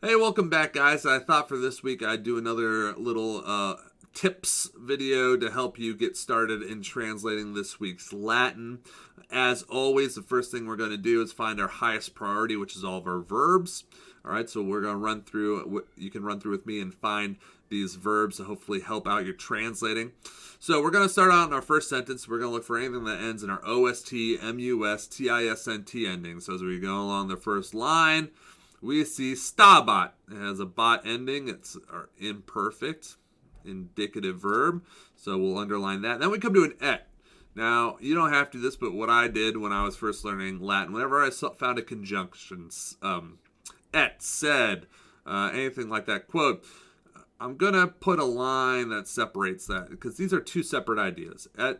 Hey, welcome back, guys. I thought for this week I'd do another little tips video to help you get started in translating this week's Latin. As always, the first thing we're going to do is find our highest priority, which is all of our verbs. All right, so we're going to run through, you can run through with me and find these verbs to hopefully help out your translating. So we're going to start out in our first sentence. We're going to look for anything that ends in our OST, MUS, TISNT ending. So as we go along the first line, we see stabat. It has a bot ending. It's our imperfect indicative verb. So we'll underline that. Then we come to an et. Now, you don't have to do this, but what I did when I was first learning Latin, whenever I found a conjunction, et, said, anything like that, quote, I'm going to put a line that separates that because these are two separate ideas. Et,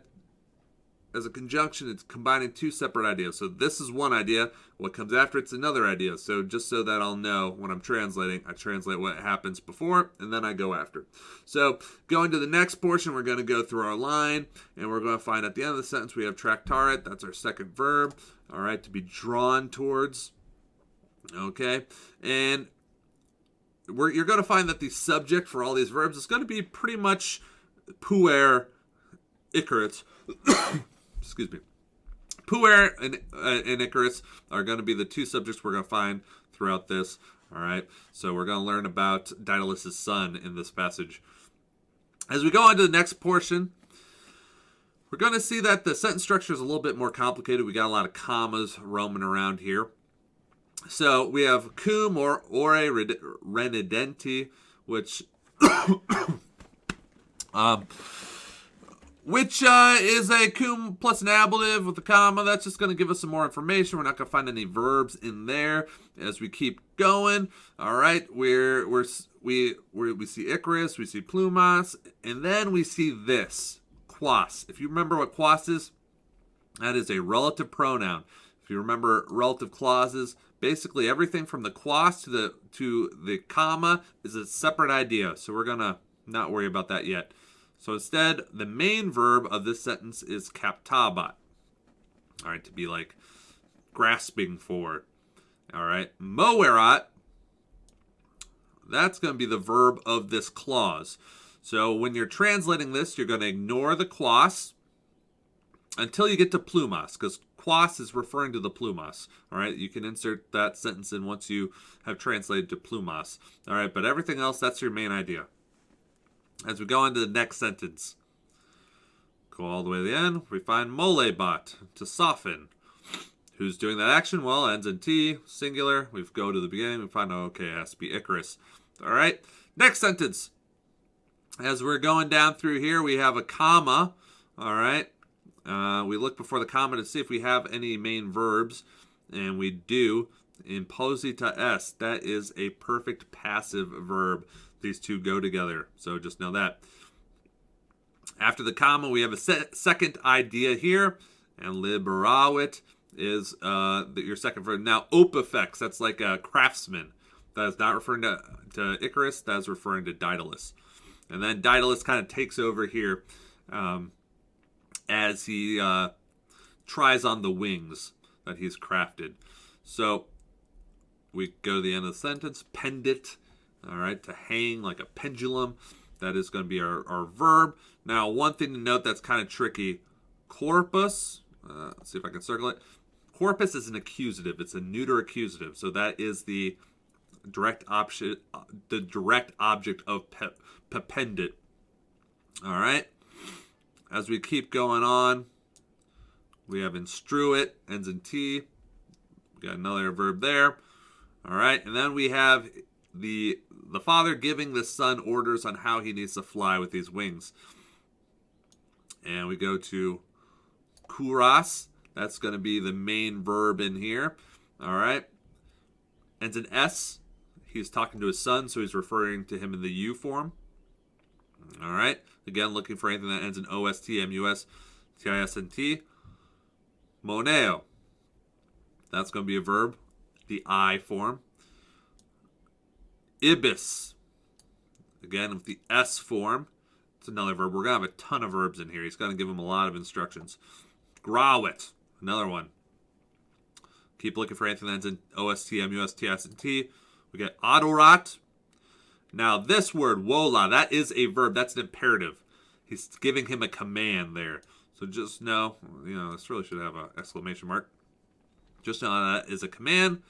as a conjunction, it's combining two separate ideas. So this is one idea. What comes after it's another idea. So just so that I'll know when I'm translating, I translate what happens before and then I go after. So going to the next portion, we're going to go through our line and we're going to find at the end of the sentence we have tractaret. That's our second verb. All right, to be drawn towards. Okay, and you're going to find that the subject for all these verbs is going to be pretty much puer Icarus. Excuse me. Puer and Icarus are going to be the two subjects we're going to find throughout this. All right. So we're going to learn about Daedalus' son in this passage. As we go on to the next portion, we're going to see that the sentence structure is a little bit more complicated. We got a lot of commas roaming around here. So we have cum or ore renidenti, which is a cum plus an ablative with a comma. That's just going to give us some more information. We're not going to find any verbs in there as we keep going. All right, we see Icarus, we see plumas, and then we see this quas. If you remember what quas is, that is a relative pronoun. If you remember relative clauses, basically everything from the quas to the comma is a separate idea. So we're going to not worry about that yet. So instead, the main verb of this sentence is captabat. All right, to be like grasping for. All right, moerat, that's going to be the verb of this clause. So when you're translating this, you're going to ignore the quas until you get to plumas, because quas is referring to the plumas. All right, you can insert that sentence in once you have translated to plumas. All right, but everything else, that's your main idea. As we go on to the next sentence, go all the way to the end, we find molebat, to soften. Who's doing that action? Well, ends in T, singular. We go to the beginning, we find, okay, it has to be Icarus. All right, next sentence. As we're going down through here, we have a comma. All right, we look before the comma to see if we have any main verbs, and we do. Imposita est, that is a perfect passive verb. These two go together, so just know that. After the comma, we have a second idea here, and liberavit is your second verb. Now, opifex, that's like a craftsman. That is not referring to Icarus, that is referring to Daedalus. And then Daedalus kind of takes over here as he tries on the wings that he's crafted. So we go to the end of the sentence, pendit. All right, to hang like a pendulum. That is going to be our verb. Now, one thing to note that's kind of tricky. Corpus, let's see if I can circle it. Corpus is an accusative. It's a neuter accusative. So that is the direct object of pependit. All right. As we keep going on, we have instruit, ends in T. We got another verb there. All right, and then we have the father giving the son orders on how he needs to fly with these wings. And we go to kuras. That's going to be the main verb in here. All right. Ends in S. He's talking to his son, so he's referring to him in the U form. All right. Again, looking for anything that ends in OST, MUS, TISNT. Moneo. That's going to be a verb, the I form. Ibis. Again, with the S form. It's another verb. We're going to have a ton of verbs in here. He's going to give him a lot of instructions. Grawit. Another one. Keep looking for anything that ends in OST, MUS, TISNT. We get autorat. Now this word, wola, that is a verb. That's an imperative. He's giving him a command there. So just know, this really should have an exclamation mark. Just know that is a command.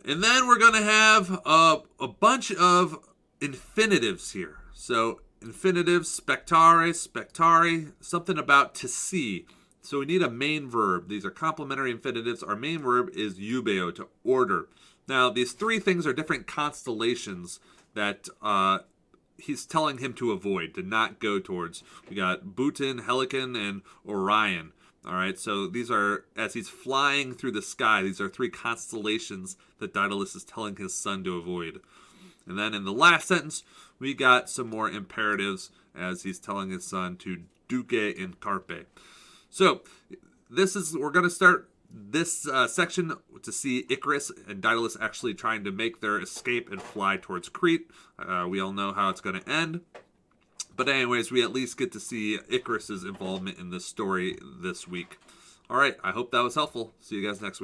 And then we're going to have a bunch of infinitives here. So infinitives, spectare, something about to see. So we need a main verb. These are complementary infinitives. Our main verb is eubeo, to order. Now, these three things are different constellations that he's telling him to avoid, to not go towards. We got Buten, Helicon, and Orion. All right, so these are, as he's flying through the sky, these are three constellations that Daedalus is telling his son to avoid. And then in the last sentence, we got some more imperatives as he's telling his son to duce in carpe. So we're going to start this section to see Icarus and Daedalus actually trying to make their escape and fly towards Crete. We all know how it's going to end. But anyways, we at least get to see Icarus's involvement in this story this week. All right, I hope that was helpful. See you guys next week.